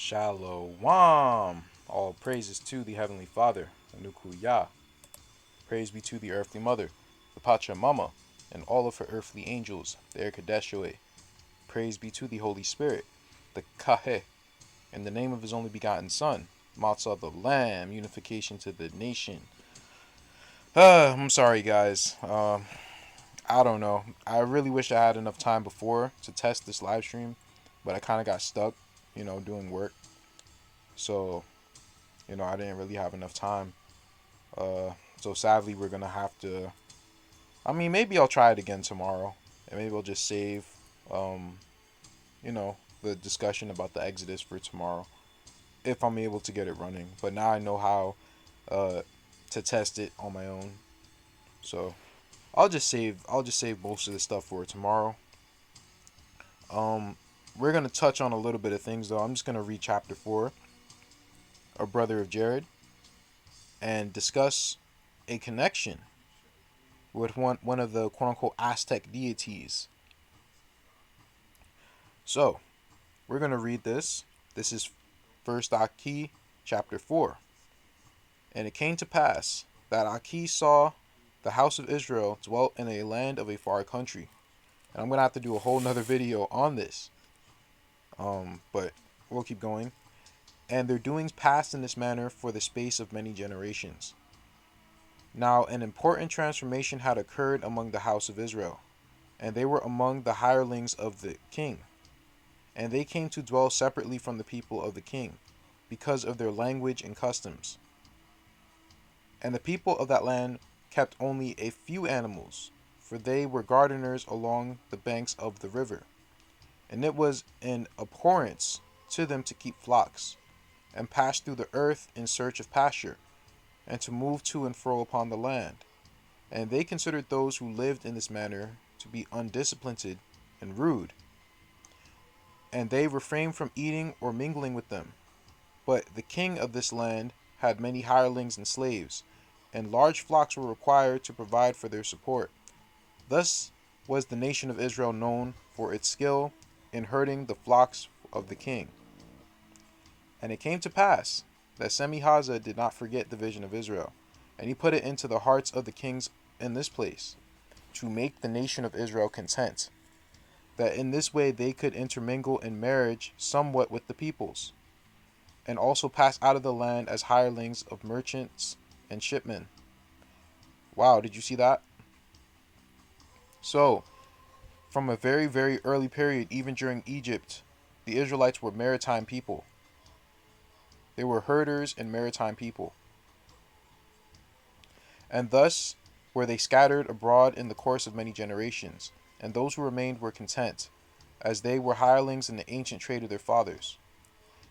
Shalom. All praises to the Heavenly Father, Anuku Yah. Praise be to the Earthly Mother, the Pachamama, and all of her earthly angels, the Erkadeshoe. Praise be to the Holy Spirit, the Kahe, in the name of His only begotten Son, Matzah the Lamb, unification to the nation. I'm sorry, guys. I don't know. I really wish I had enough time before to test this live stream, but I kind of got stuck, doing work. So, I didn't really have enough time. So sadly, we're gonna have to. I mean, maybe I'll try it again tomorrow, and maybe I'll just save, um, the discussion about the Exodus for tomorrow, if I'm able to get it running. But now I know how, uh, to test it on my own. So I'll just save. I'll just save most of the stuff for tomorrow. Um, we're gonna touch on a little bit of things though. I'm just gonna read chapter 4, a brother of Jared, and discuss a connection with one of the quote unquote Aztec deities. So we're gonna read this. This is First Aki, chapter 4. And it came to pass that Aki saw the house of Israel dwelt in a land of a far country. And I'm gonna have to do a whole nother video on this. But we'll keep going. And their doings passed in this manner for the space of many generations. Now an important transformation had occurred among the house of Israel, and they were among the hirelings of the king. And they came to dwell separately from the people of the king, because of their language and customs. And the people of that land kept only a few animals, for they were gardeners along the banks of the river. And it was an abhorrence to them to keep flocks, and pass through the earth in search of pasture, and to move to and fro upon the land. And they considered those who lived in this manner to be undisciplined and rude, and they refrained from eating or mingling with them. But the king of this land had many hirelings and slaves, and large flocks were required to provide for their support. Thus was the nation of Israel known for its skill in herding the flocks of the king. And it came to pass that Semihaza did not forget the vision of Israel, and he put it into the hearts of the kings in this place, to make the nation of Israel content, that in this way they could intermingle in marriage somewhat with the peoples, and also pass out of the land as hirelings of merchants and shipmen. Wow, did you see that? So, from a very, very early period, even during Egypt, the Israelites were maritime people. They were herders and maritime people. And thus were they scattered abroad in the course of many generations, and those who remained were content, as they were hirelings in the ancient trade of their fathers.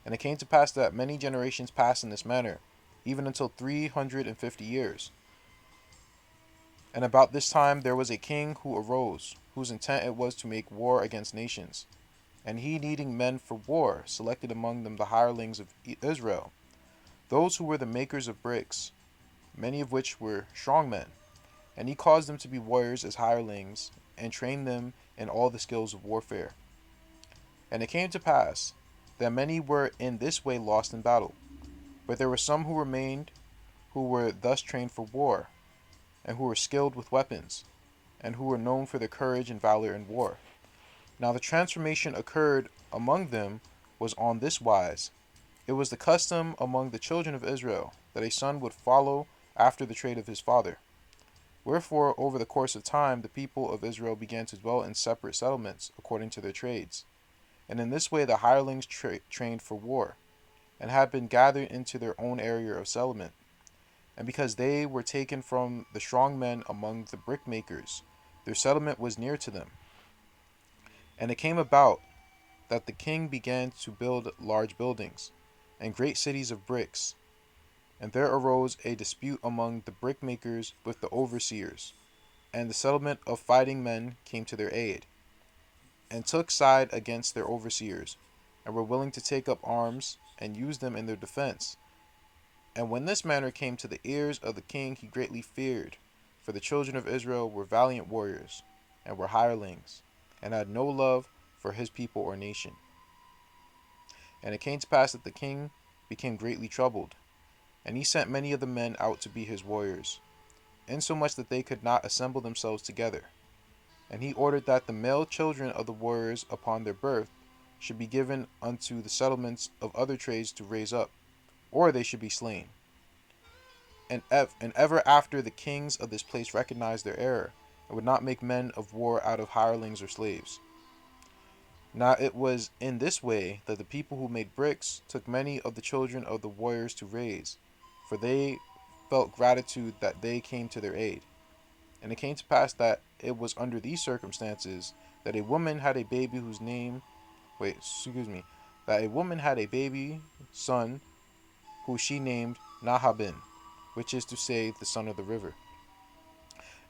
And it came to pass that many generations passed in this manner, even until 350 years. And about this time there was a king who arose, whose intent it was to make war against nations. And he, needing men for war, selected among them the hirelings of Israel, those who were the makers of bricks, many of which were strong men. And he caused them to be warriors as hirelings, and trained them in all the skills of warfare. And it came to pass that many were in this way lost in battle, but there were some who remained, who were thus trained for war, and who were skilled with weapons, and who were known for their courage and valor in war. Now the transformation occurred among them was on this wise. It was the custom among the children of Israel that a son would follow after the trade of his father. Wherefore, over the course of time, the people of Israel began to dwell in separate settlements according to their trades. And in this way the hirelings trained for war, and had been gathered into their own area of settlement. And because they were taken from the strong men among the brickmakers, their settlement was near to them. And it came about that the king began to build large buildings, and great cities of bricks. And there arose a dispute among the brickmakers with the overseers, and the settlement of fighting men came to their aid, and took side against their overseers, and were willing to take up arms, and use them in their defense. And when this matter came to the ears of the king, he greatly feared, for the children of Israel were valiant warriors, and were hirelings, and had no love for his people or nation. And it came to pass that the king became greatly troubled, and he sent many of the men out to be his warriors, insomuch that they could not assemble themselves together. And he ordered that the male children of the warriors upon their birth should be given unto the settlements of other trades to raise up, or they should be slain. And ever after the kings of this place recognized their error, and would not make men of war out of hirelings or slaves. Now it was in this way that the people who made bricks took many of the children of the warriors to raise, for they felt gratitude that they came to their aid. And it came to pass that it was under these circumstances that a woman had a baby whose name, that a woman had a baby son who she named Nahaben, which is to say, the son of the river.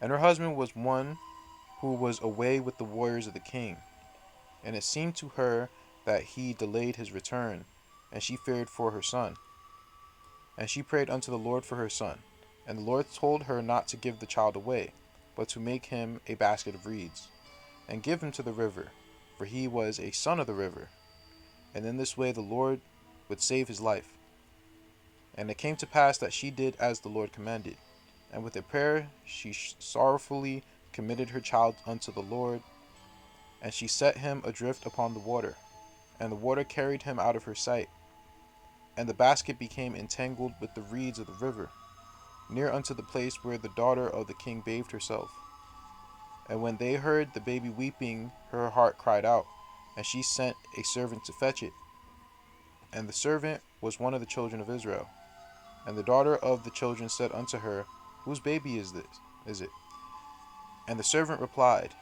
And her husband was one who was away with the warriors of the king. And it seemed to her that he delayed his return, and she feared for her son. And she prayed unto the Lord for her son. And the Lord told her not to give the child away, but to make him a basket of reeds, and give him to the river, for he was a son of the river. And in this way the Lord would save his life. And it came to pass that she did as the Lord commanded. And with a prayer she sorrowfully committed her child unto the Lord, and she set him adrift upon the water, and the water carried him out of her sight. And the basket became entangled with the reeds of the river, near unto the place where the daughter of the king bathed herself. And when they heard the baby weeping, her heart cried out, and she sent a servant to fetch it. And the servant was one of the children of Israel. And the daughter of the children said unto her, Whose baby is it? And the servant replied,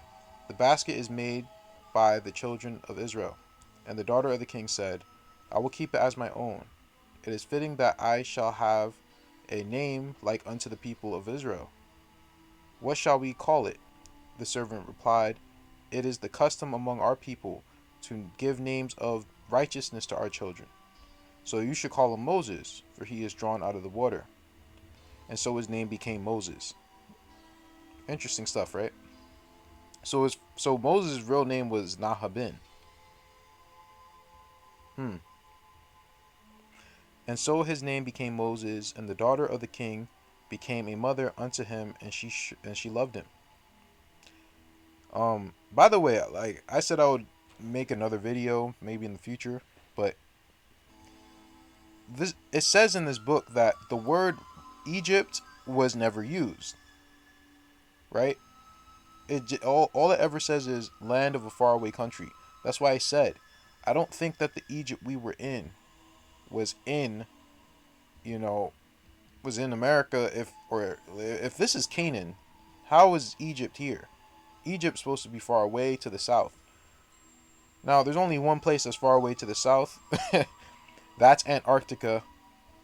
The basket is made by the children of Israel. And the daughter of the king said, I will keep it as my own. It is fitting that I shall have a name like unto the people of Israel. What shall we call it? The servant replied, It is the custom among our people to give names of righteousness to our children. So you should call him Moses, for he is drawn out of the water. And so his name became Moses. Interesting stuff, right? So Moses' real name was Nahaben. And so his name became Moses, and the daughter of the king became a mother unto him, and she loved him. By the way, like I said, I would make another video maybe in the future, but it says in this book that the word Egypt was never used, right? All it ever says is land of a faraway country. That's why I said I don't think that the Egypt we were in was in America. If this is Canaan, how is Egypt here? Egypt's supposed to be far away to the south. Now there's only one place that's far away to the south. That's Antarctica,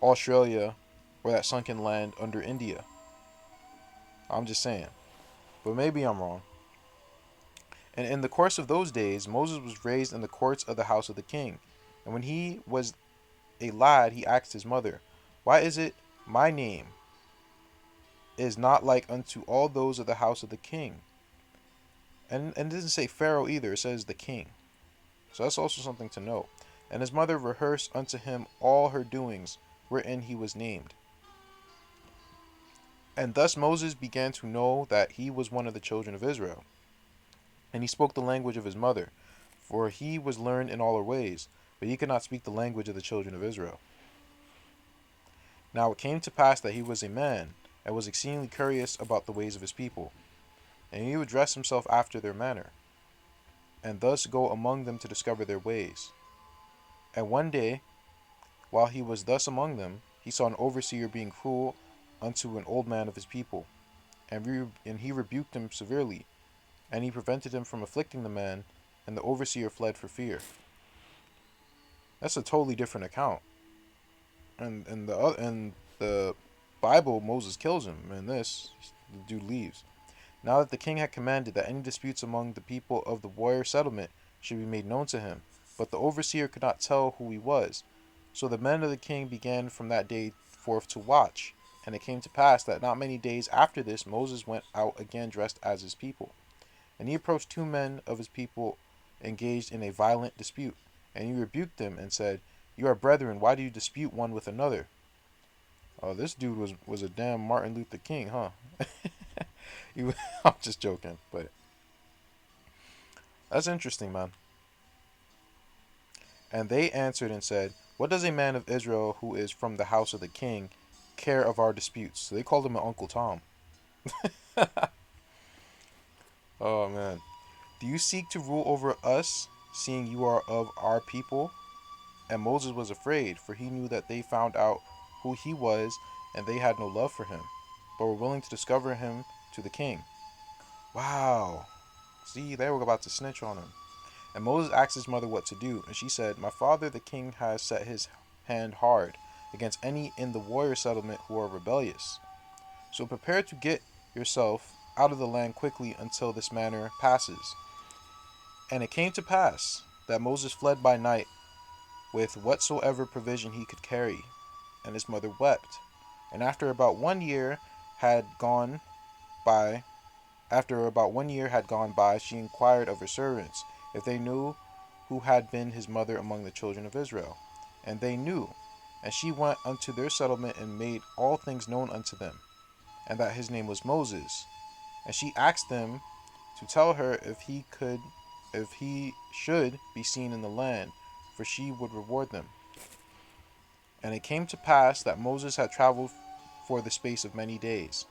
Australia, or that sunken land under India. I'm just saying. But maybe I'm wrong. And in the course of those days, Moses was raised in the courts of the house of the king. And when he was a lad, he asked his mother, Why is it my name is not like unto all those of the house of the king? And it doesn't say Pharaoh either, it says the king. So that's also something to note. And his mother rehearsed unto him all her doings, wherein he was named. And thus Moses began to know that he was one of the children of Israel. And he spoke the language of his mother, for he was learned in all her ways, but he could not speak the language of the children of Israel. Now it came to pass that he was a man, and was exceedingly curious about the ways of his people. And he would dress himself after their manner, and thus go among them to discover their ways. And one day, while he was thus among them, he saw an overseer being cruel unto an old man of his people, and he rebuked him severely, and he prevented him from afflicting the man, and the overseer fled for fear. That's a totally different account. And the Bible, Moses kills him, and the dude leaves. Now that the king had commanded that any disputes among the people of the warrior settlement should be made known to him, but the overseer could not tell who he was. So the men of the king began from that day forth to watch. And it came to pass that not many days after this, Moses went out again dressed as his people. And he approached two men of his people engaged in a violent dispute. And he rebuked them and said, You are brethren. Why do you dispute one with another? Oh, this dude was a damn Martin Luther King, huh? I'm just joking, but that's interesting, man. And they answered and said, what does a man of Israel who is from the house of the king care of our disputes? So they called him an Uncle Tom. Oh, man. Do you seek to rule over us, seeing you are of our people? And Moses was afraid, for he knew that they found out who he was, and they had no love for him, but were willing to discover him to the king. Wow. See, they were about to snitch on him. And Moses asked his mother what to do, and she said, my father the king has set his hand hard against any in the warrior settlement who are rebellious. So prepare to get yourself out of the land quickly until this matter passes. And it came to pass that Moses fled by night with whatsoever provision he could carry, and his mother wept. And had gone by, after about 1 year had gone by, she inquired of her servants if they knew who had been his mother among the children of Israel. And they knew. And she went unto their settlement and made all things known unto them, and that his name was Moses. And she asked them to tell her if he should be seen in the land, for she would reward them. And it came to pass that Moses had traveled for the space of many days,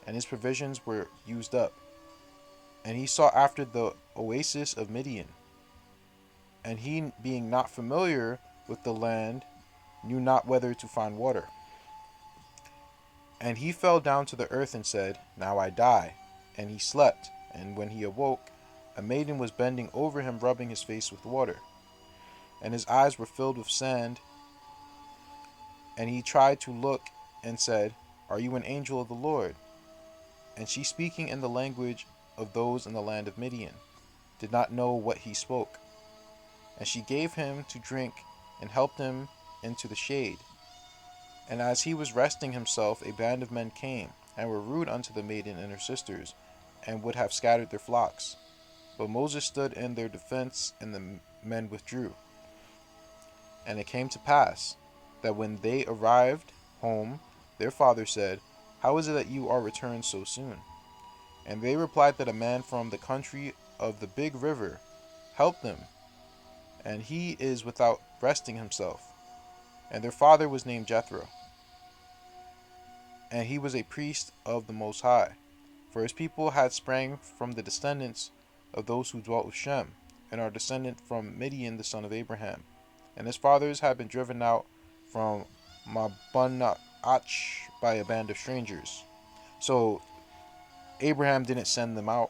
and his provisions were used up. And he sought after the oasis of Midian. And he, being not familiar with the land, knew not whether to find water. And he fell down to the earth and said, now I die. And he slept, and when he awoke, a maiden was bending over him, rubbing his face with water. And his eyes were filled with sand. And he tried to look and said, are you an angel of the Lord? And she, speaking in the language of those in the land of Midian, did not know what he spoke. And she gave him to drink and helped him into the shade. And as he was resting himself, a band of men came, and were rude unto the maiden and her sisters, and would have scattered their flocks. But Moses stood in their defense, and the men withdrew. And it came to pass that when they arrived home, their father said, how is it that you are returned so soon? And they replied that a man from the country of the big river helped them, and he is without resting himself. And their father was named Jethro, and he was a priest of the Most High. For his people had sprang from the descendants of those who dwelt with Shem, and are descendant from Midian the son of Abraham. And his fathers had been driven out from Mabunach by a band of strangers. So Abraham didn't send them out.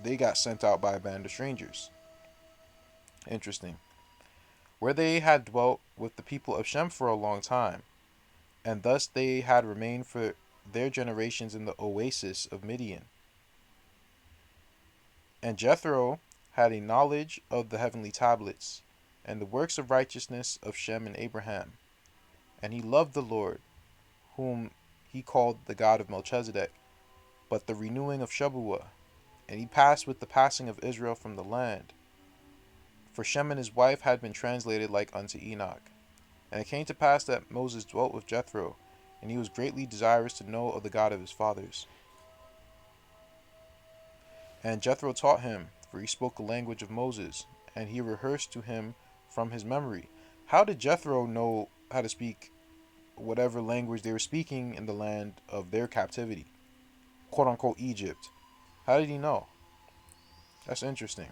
They got sent out by a band of strangers. Interesting. Where they had dwelt with the people of Shem for a long time, and thus they had remained for their generations in the oasis of Midian. And Jethro had a knowledge of the heavenly tablets, and the works of righteousness of Shem and Abraham. And he loved the Lord, whom he called the God of Melchizedek, but the renewing of Shabuah. And he passed with the passing of Israel from the land. For Shem and his wife had been translated like unto Enoch. And it came to pass that Moses dwelt with Jethro, and he was greatly desirous to know of the God of his fathers. And Jethro taught him, for he spoke the language of Moses, and he rehearsed to him from his memory. How did Jethro know how to speak whatever language they were speaking in the land of their captivity? Quote unquote Egypt. How did he know? That's interesting.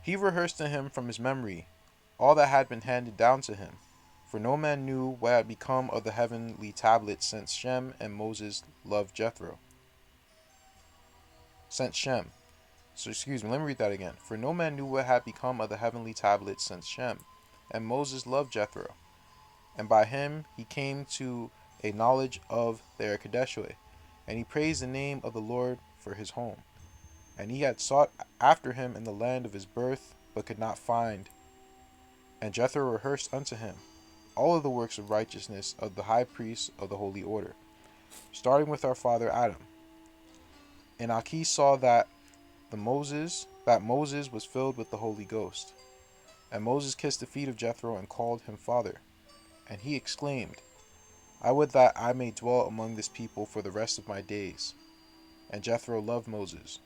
He rehearsed to him from his memory all that had been handed down to him. For no man knew what had become of the heavenly tablets since Shem and Moses loved Jethro. Since Shem. Let me read that again. For no man knew what had become of the heavenly tablets since Shem, and Moses loved Jethro. And by him he came to a knowledge of the Kadeshwe, and he praised the name of the Lord for his home. And he had sought after him in the land of his birth, but could not find. And Jethro rehearsed unto him all of the works of righteousness of the high priest of the holy order, starting with our father Adam. And Aki saw that Moses was filled with the Holy Ghost, And Moses kissed the feet of Jethro and called him father. And he exclaimed, I would that I may dwell among this people for the rest of my days. And Jethro loved Moses.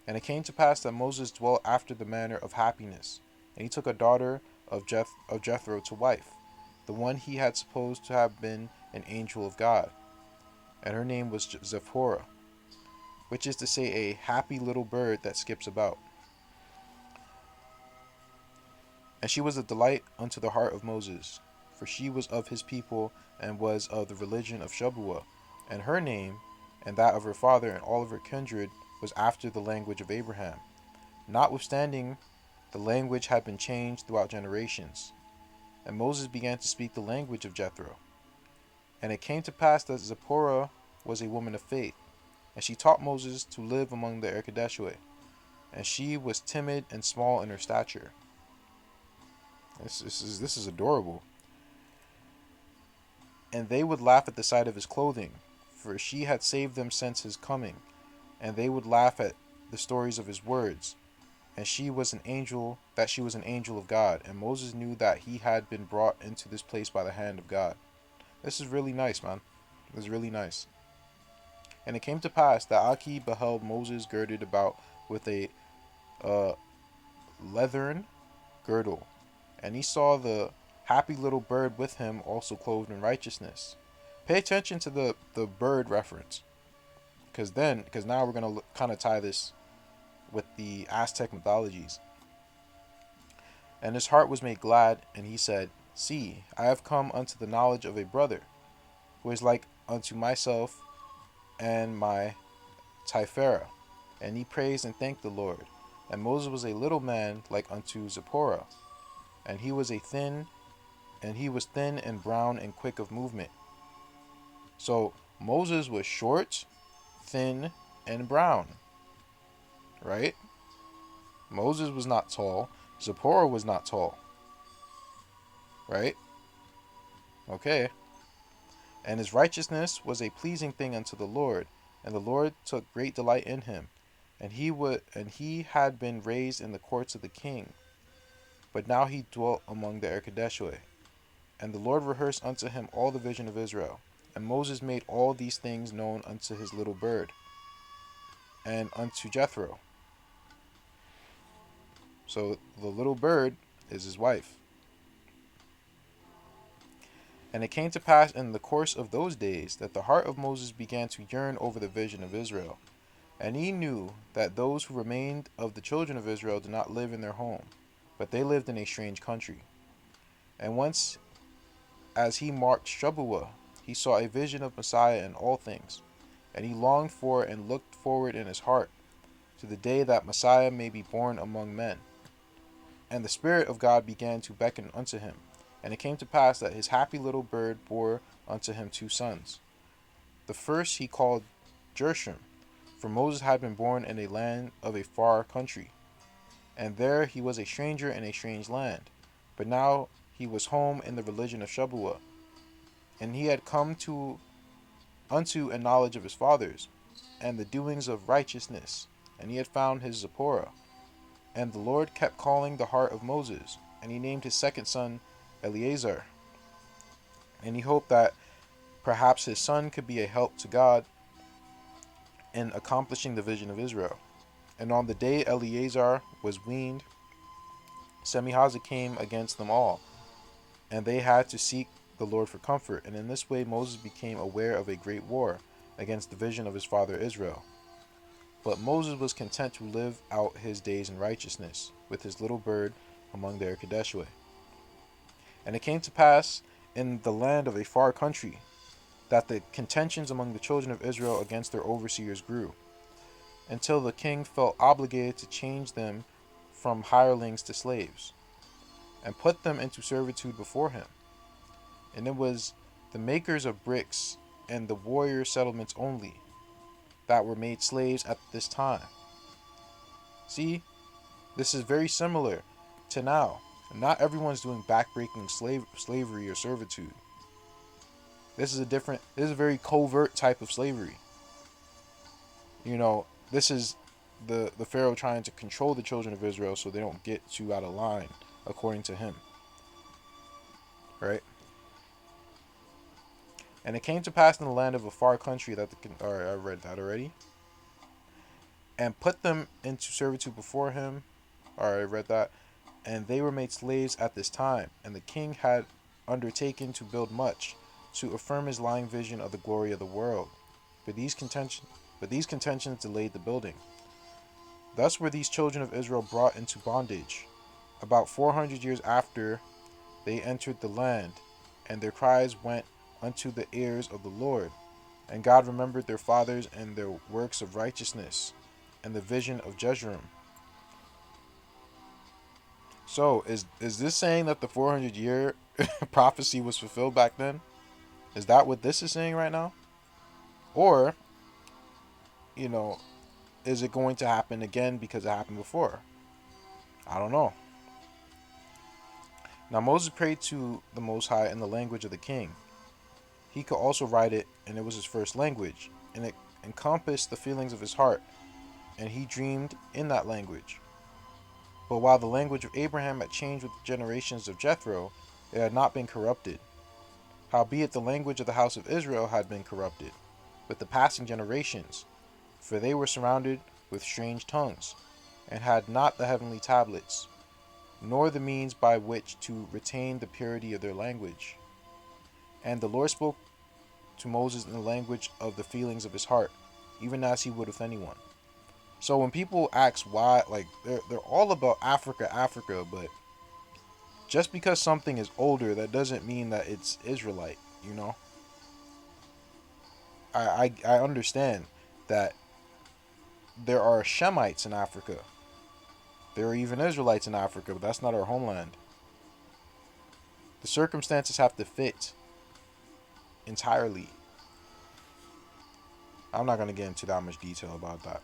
And it came to pass that Moses dwelt after the manner of happiness. And he took a daughter of Jethro to wife, the one he had supposed to have been an angel of God. And her name was Zipporah, which is to say a happy little bird that skips about. And she was a delight unto the heart of Moses, for she was of his people and was of the religion of Shabuah. And her name, and that of her father and all of her kindred, was after the language of Abraham. Notwithstanding, the language had been changed throughout generations. And Moses began to speak the language of Jethro. And it came to pass that Zipporah was a woman of faith, and she taught Moses to live among the Erkadeshue. And she was timid and small in her stature. This is adorable. And they would laugh at the sight of his clothing, for she had saved them since his coming. And they would laugh at the stories of his words. And she was an angel of God. And Moses knew that he had been brought into this place by the hand of God. This is really nice, man. This is really nice. And it came to pass that Aki beheld Moses girded about with a leathern girdle. And he saw the happy little bird with him also clothed in righteousness. Pay attention to the bird reference. Because now we're going to kind of tie this with the Aztec mythologies. And his heart was made glad, and he said, See, I have come unto the knowledge of a brother, who is like unto myself and my Tifera. And he praised and thanked the Lord. And Moses was a little man like unto Zipporah, and he was thin and brown and quick of movement. So Moses was short, thin, and brown. Right? Moses was not tall. Zipporah was not tall. Right? Okay. And his righteousness was a pleasing thing unto the Lord, and the Lord took great delight in him. And he had been raised in the courts of the king, but now he dwelt among the Erkadeshue. And the Lord rehearsed unto him all the vision of Israel. And Moses made all these things known unto his little bird, and unto Jethro. So the little bird is his wife. And it came to pass in the course of those days that the heart of Moses began to yearn over the vision of Israel. And he knew that those who remained of the children of Israel did not live in their home, but they lived in a strange country. And once, as he marked Shabuah, he saw a vision of Messiah in all things. And he longed for and looked forward in his heart to the day that Messiah may be born among men. And the Spirit of God began to beckon unto him. And it came to pass that his happy little bird bore unto him 2 sons. The first he called Gershom, for Moses had been born in a land of a far country. And there he was a stranger in a strange land. But now he was home in the religion of Shabuah. And he had come unto a knowledge of his fathers, and the doings of righteousness. And he had found his Zipporah. And the Lord kept calling the heart of Moses, and he named his second son Eleazar. And he hoped that perhaps his son could be a help to God in accomplishing the vision of Israel. And on the day Eleazar was weaned, Semihaza came against them all, and they had to seek the Lord for comfort. And in this way Moses became aware of a great war against the vision of his father Israel. But Moses was content to live out his days in righteousness with his little bird among the Erkadeshue. And it came to pass in the land of a far country that the contentions among the children of Israel against their overseers grew, until the king felt obligated to change them from hirelings to slaves, and put them into servitude before him. And it was the makers of bricks and the warrior settlements only that were made slaves at this time. See, this is very similar to now. Not everyone's doing backbreaking slavery or servitude. This is a very covert type of slavery. This is the Pharaoh trying to control the children of Israel so they don't get too out of line according to him. Right? And it came to pass in the land of a far country that alright, I read that already. And put them into servitude before him. Alright, I read that. And they were made slaves at this time. And the king had undertaken to build much, to affirm his lying vision of the glory of the world. But these contentions delayed the building. Thus were these children of Israel brought into bondage, about 400 years after they entered the land, and their cries went unto the ears of the Lord. And God remembered their fathers and their works of righteousness, and the vision of Jeshurun. So, is this saying that the 400-year prophecy was fulfilled back then? Is that what this is saying right now? Or, you know, is it going to happen again because it happened before? I don't know. Now Moses prayed to the Most High in the language of the king. He could also write it, and it was his first language, and it encompassed the feelings of his heart, and he dreamed in that language. But while the language of Abraham had changed with the generations of Jethro, it had not been corrupted. Howbeit the language of the house of Israel had been corrupted with the passing generations, for they were surrounded with strange tongues, and had not the heavenly tablets, nor the means by which to retain the purity of their language. And the Lord spoke to Moses in the language of the feelings of his heart, even as he would with anyone. So when people ask why, like they're all about Africa, but just because something is older, that doesn't mean that it's Israelite, you know? I understand that there are Shemites in Africa. There are even Israelites in Africa, but that's not our homeland. The circumstances have to fit entirely. I'm not going to get into that much detail about that.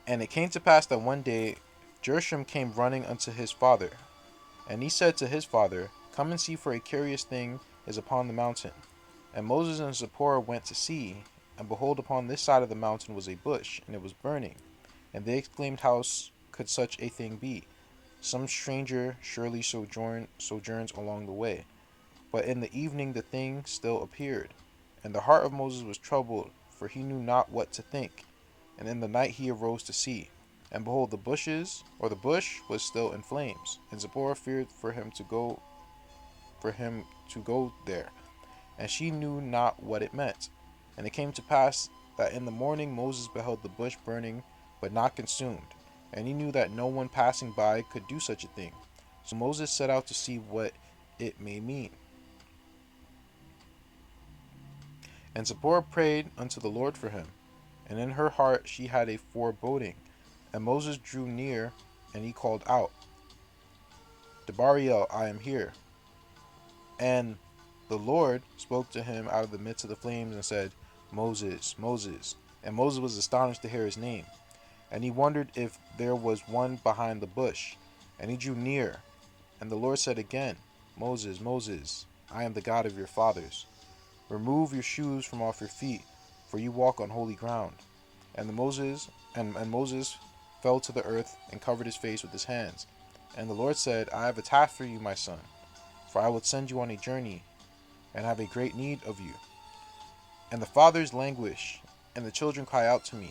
And it came to pass that one day Jeshurun came running unto his father. And he said to his father, Come and see, for a curious thing is upon the mountain. And Moses and Zipporah went to see, and behold, upon this side of the mountain was a bush, and it was burning. And they exclaimed, How could such a thing be? Some stranger surely sojourns along the way. But in the evening the thing still appeared. And the heart of Moses was troubled, for he knew not what to think. And in the night he arose to see. And behold, the bush was still in flames. And Zipporah feared for him to go there. And she knew not what it meant. And it came to pass that in the morning Moses beheld the bush burning, but not consumed. And he knew that no one passing by could do such a thing. So Moses set out to see what it may mean. And Zipporah prayed unto the Lord for him. And in her heart she had a foreboding. And Moses drew near, and he called out, Debariel, I am here. And the Lord spoke to him out of the midst of the flames and said, Moses, Moses. And Moses was astonished to hear his name. And he wondered if there was one behind the bush. And he drew near. And the Lord said again, Moses, Moses, I am the God of your fathers. Remove your shoes from off your feet, for you walk on holy ground. And Moses fell to the earth and covered his face with his hands. And the Lord said, I have a task for you, my son, for I will send you on a journey, and have a great need of you. And the fathers languish, and the children cry out to me.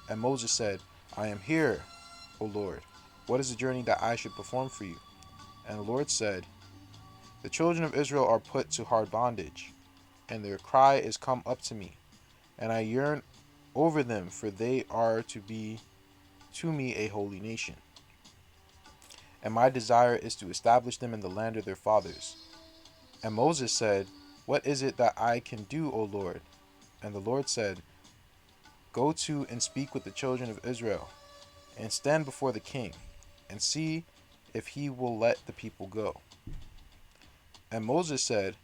And Moses said, I am here, O Lord. What is the journey that I should perform for you? And the Lord said, The children of Israel are put to hard bondage, and their cry is come up to me. And I yearn over them, for they are to be to me a holy nation. And my desire is to establish them in the land of their fathers. And Moses said, What is it that I can do, O Lord? And the Lord said, Go to and speak with the children of Israel, and stand before the king, and see if he will let the people go. And Moses said,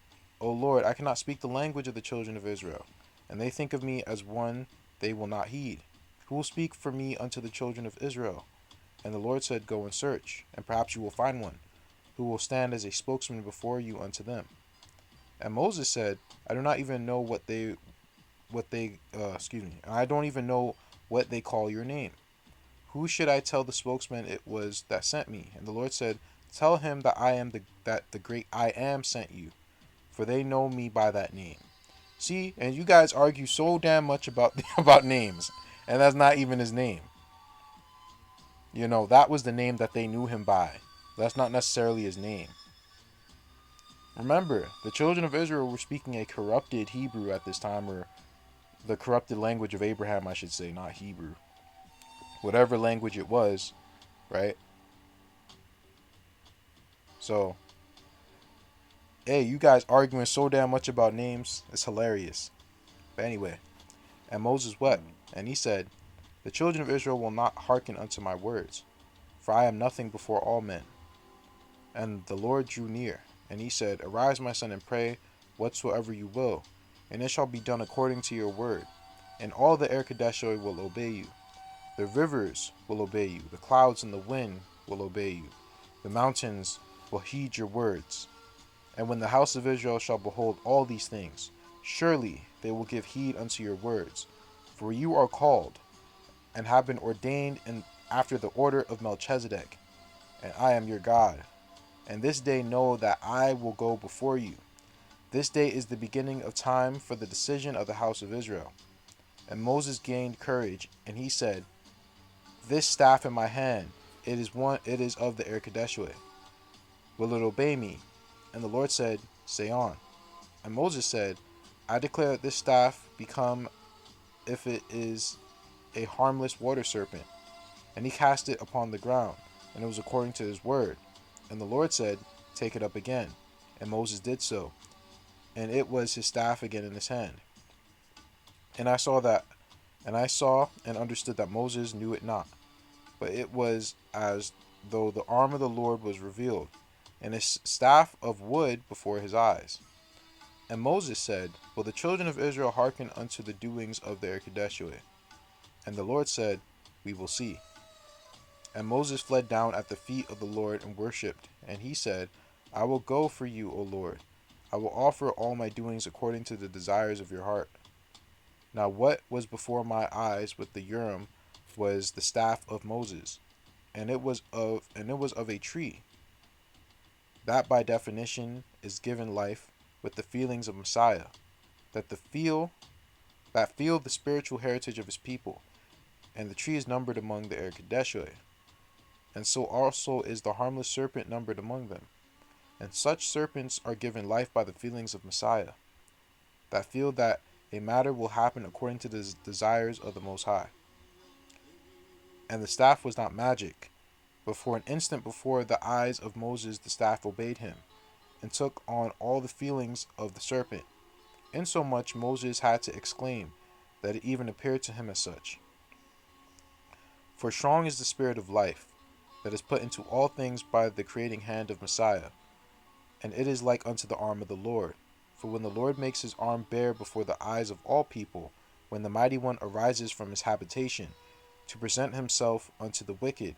O Lord, I cannot speak the language of the children of Israel, and they think of me as one they will not heed. Who will speak for me unto the children of Israel? And the Lord said, Go and search, and perhaps you will find one, who will stand as a spokesman before you unto them. And Moses said, I do not even know I don't even know what they call your name. Who should I tell the spokesman it was that sent me? And the Lord said, Tell him that the great I am sent you, for they know me by that name. See, and you guys argue so damn much about about names, and that's not even his name. You know, that was the name that they knew him by. That's not necessarily his name. Remember, the children of Israel were speaking a corrupted Hebrew at this time, or the corrupted language of Abraham, I should say, not Hebrew. Whatever language it was, right? So, hey, you guys arguing so damn much about names, it's hilarious. But anyway, and Moses wept, and he said, The children of Israel will not hearken unto my words, for I am nothing before all men. And the Lord drew near, and he said, Arise, my son, and pray whatsoever you will, and it shall be done according to your word. And all the Erkadeshoi will obey you. The rivers will obey you. The clouds and the wind will obey you. The mountains will heed your words. And when the house of Israel shall behold all these things, surely they will give heed unto your words. For you are called, and have been ordained after the order of Melchizedek, and I am your God. And this day know that I will go before you. This day is the beginning of time for the decision of the house of Israel. And Moses gained courage, and he said, This staff in my hand, it is of the Erkadeshoi. Will it obey me? And the Lord said, Say on. And Moses said, I declare that this staff become, if it is a harmless water serpent. And he cast it upon the ground, and it was according to his word. And the Lord said, Take it up again. And Moses did so, and it was his staff again in his hand. And I saw and understood that Moses knew it not, but it was as though the arm of the Lord was revealed, and his staff of wood before his eyes. And Moses said, Will the children of Israel hearken unto the doings of the Erkadeshoi? And the Lord said, We will see. And Moses fled down at the feet of the Lord and worshipped. And he said, I will go for you, O Lord. I will offer all my doings according to the desires of your heart. Now what was before my eyes with the Urim was the staff of Moses, and it was of a tree. That by definition is given life with the feelings of Messiah, that feel the spiritual heritage of his people, and the tree is numbered among the Erkadeshoi. And so also is the harmless serpent numbered among them. And such serpents are given life by the feelings of Messiah, that feel that a matter will happen according to the desires of the Most High. And the staff was not magic, but for an instant before the eyes of Moses the staff obeyed him, and took on all the feelings of the serpent, insomuch Moses had to exclaim that it even appeared to him as such. For strong is the spirit of life, that is put into all things by the creating hand of Messiah, and it is like unto the arm of the Lord. For when the Lord makes his arm bare before the eyes of all people, when the mighty one arises from his habitation, to present himself unto the wicked,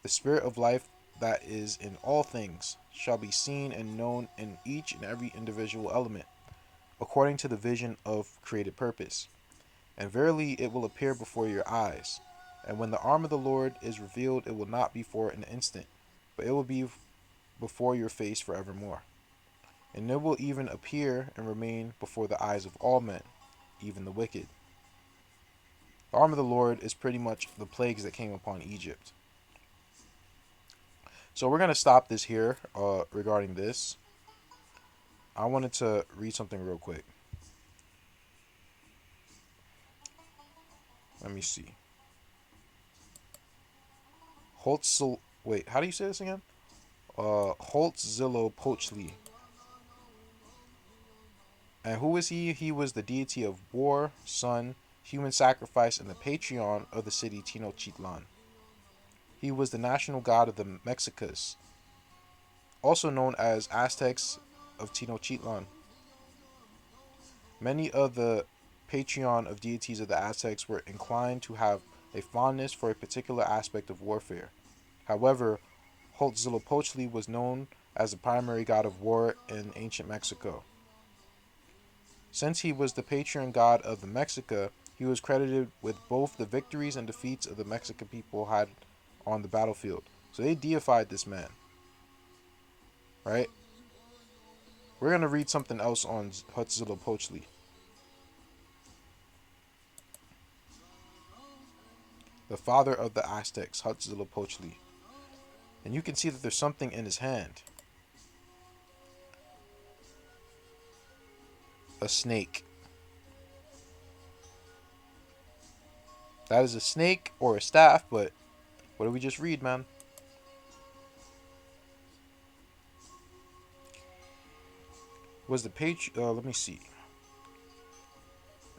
the spirit of life that is in all things shall be seen and known in each and every individual element, according to the vision of created purpose. And verily it will appear before your eyes. And when the arm of the Lord is revealed, it will not be for an instant, but it will be before your face forevermore. And it will even appear and remain before the eyes of all men, even the wicked. The arm of the Lord is pretty much the plagues that came upon Egypt. So we're going to stop this here regarding this. I wanted to read something real quick. Let me see. How do you say this again? Huitzilopochtli. And who was he? He was the deity of war, sun, human sacrifice, and the patron of the city Tenochtitlan. He was the national god of the Mexicas, also known as Aztecs of Tenochtitlan. Many of the pantheon of deities of the Aztecs were inclined to have a fondness for a particular aspect of warfare. However, Huitzilopochtli was known as the primary god of war in ancient Mexico. Since he was the patron god of the Mexica, He was credited with both the victories and defeats of the Mexican people had on the battlefield. So they deified this man, right? We're going to read something else on Huitzilopochtli. The father of the Aztecs, Huitzilopochtli. And you can see that there's something in his hand. A snake. That is a snake or a staff, but what did we just read, man? Was the page? Let me see.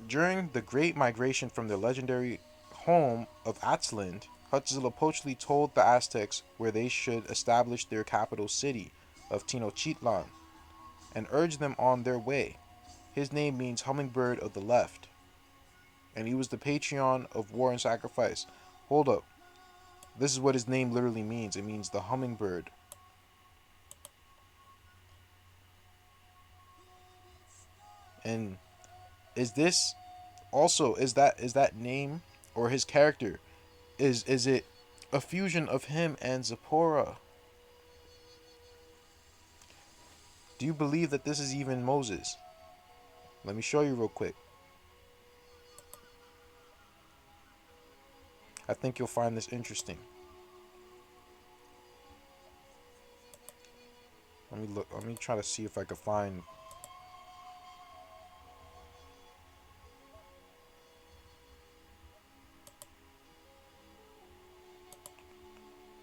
During the Great Migration from their legendary home of Aztlan, Huitzilopochtli told the Aztecs where they should establish their capital city of Tenochtitlan and urged them on their way. His name means hummingbird of the left, and he was the patron of war and sacrifice. Hold up. This is what his name literally means. It means the hummingbird. And is this also is that name or his character is it a fusion of him and Zipporah? Do you believe that this is even Moses? Let me show you real quick. I think you'll find this interesting. Let me look. Let me try to see if I can find.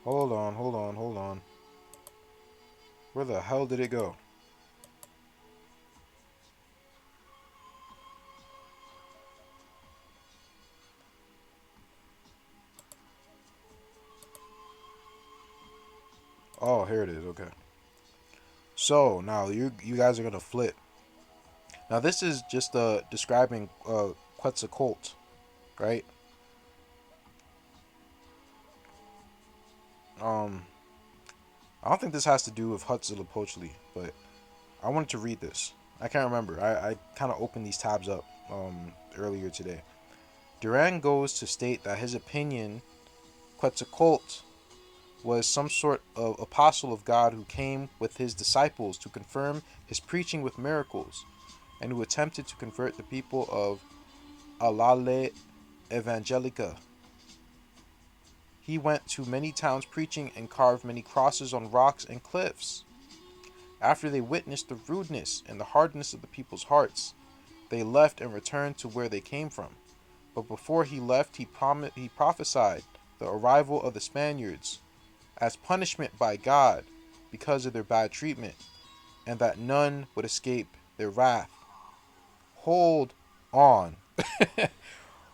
Hold on. Where the hell did it go? Oh, here it is. Okay. So now you guys are gonna flip. Now this is just describing Quetzalcoatl, right? I don't think this has to do with Huitzilopochtli, but I wanted to read this. I can't remember. I kind of opened these tabs up earlier today. Duran goes to state that his opinion, Quetzalcoatl was some sort of apostle of God who came with his disciples to confirm his preaching with miracles, and who attempted to convert the people of Alale Evangelica. He went to many towns preaching and carved many crosses on rocks and cliffs. After they witnessed the rudeness and the hardness of the people's hearts, they left and returned to where they came from. But before he left, he prophesied the arrival of the Spaniards as punishment by God because of their bad treatment, and that none would escape their wrath. Hold on.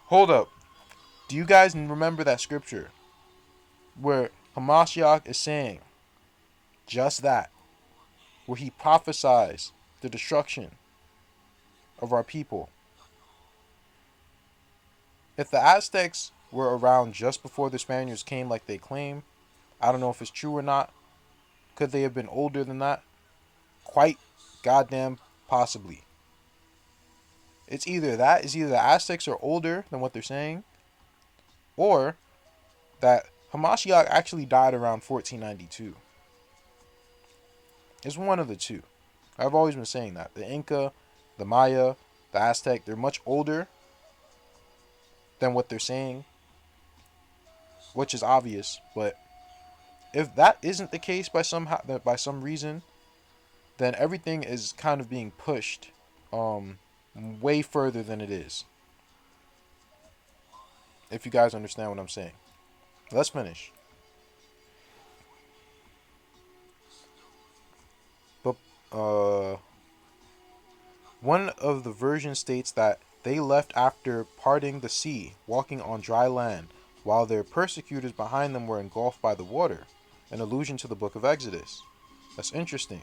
Hold up. Do you guys remember that scripture where Hamashiach is saying just that? Where he prophesies the destruction of our people. If the Aztecs were around just before the Spaniards came like they claim, I don't know if it's true or not. Could they have been older than that? Quite goddamn possibly. It's either the Aztecs are older than what they're saying, or that Hamashiach actually died around 1492. It's one of the two. I've always been saying that. The Inca, the Maya, the Aztec, they're much older than what they're saying, which is obvious. But if that isn't the case by some reason, then everything is kind of being pushed way further than it is. If you guys understand what I'm saying. Let's finish. But one of the versions states that they left after parting the sea, walking on dry land, while their persecutors behind them were engulfed by the water, an allusion to the book of Exodus. That's interesting.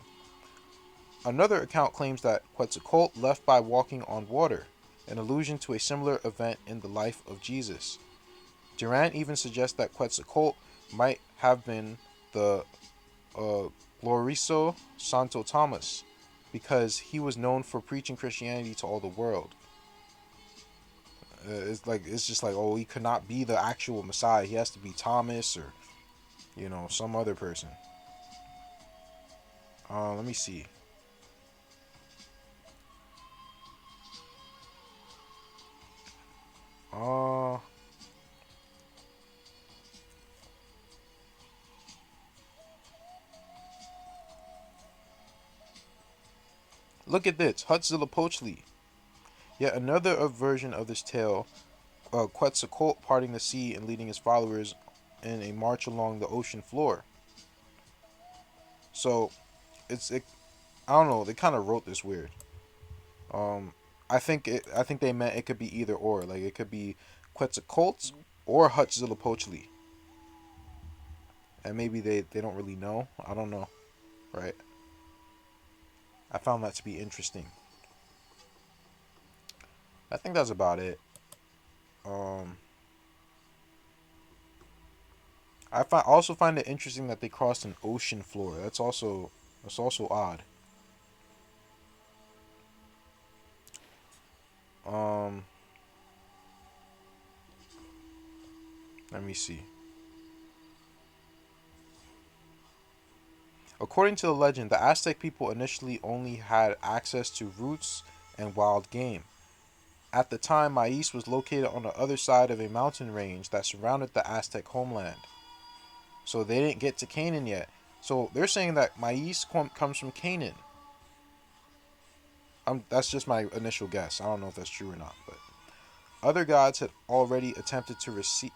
Another account claims that Quetzalcoatl left by walking on water, an allusion to a similar event in the life of Jesus. Durant even suggests that Quetzalcoatl might have been the Gloriso Santo Thomas, because he was known for preaching Christianity to all the world. It's just like, oh, he could not be the actual Messiah. He has to be Thomas or some other person. Let me see. Uh, Look at this, Huitzilopochtli. Yet another version of this tale, Quetzalcoatl parting the sea and leading his followers in a march along the ocean floor. So I don't know. They kind of wrote this weird. Um, I think they meant it could be either or. Like it could be Quetzalcoatl or Huitzilopochtli, and maybe they don't really know. I don't know, right? I found that to be interesting. I think that's about it. Um, also find it interesting that they crossed an ocean floor. That's also odd. Um, Let me see. According to the legend, the Aztec people initially only had access to roots and wild game. At the time, maize was located on the other side of a mountain range that surrounded the Aztec homeland. So they didn't get to Canaan yet. So they're saying that maize comes from Canaan. That's just my initial guess. I don't know if that's true or not. But other gods had already attempted to receive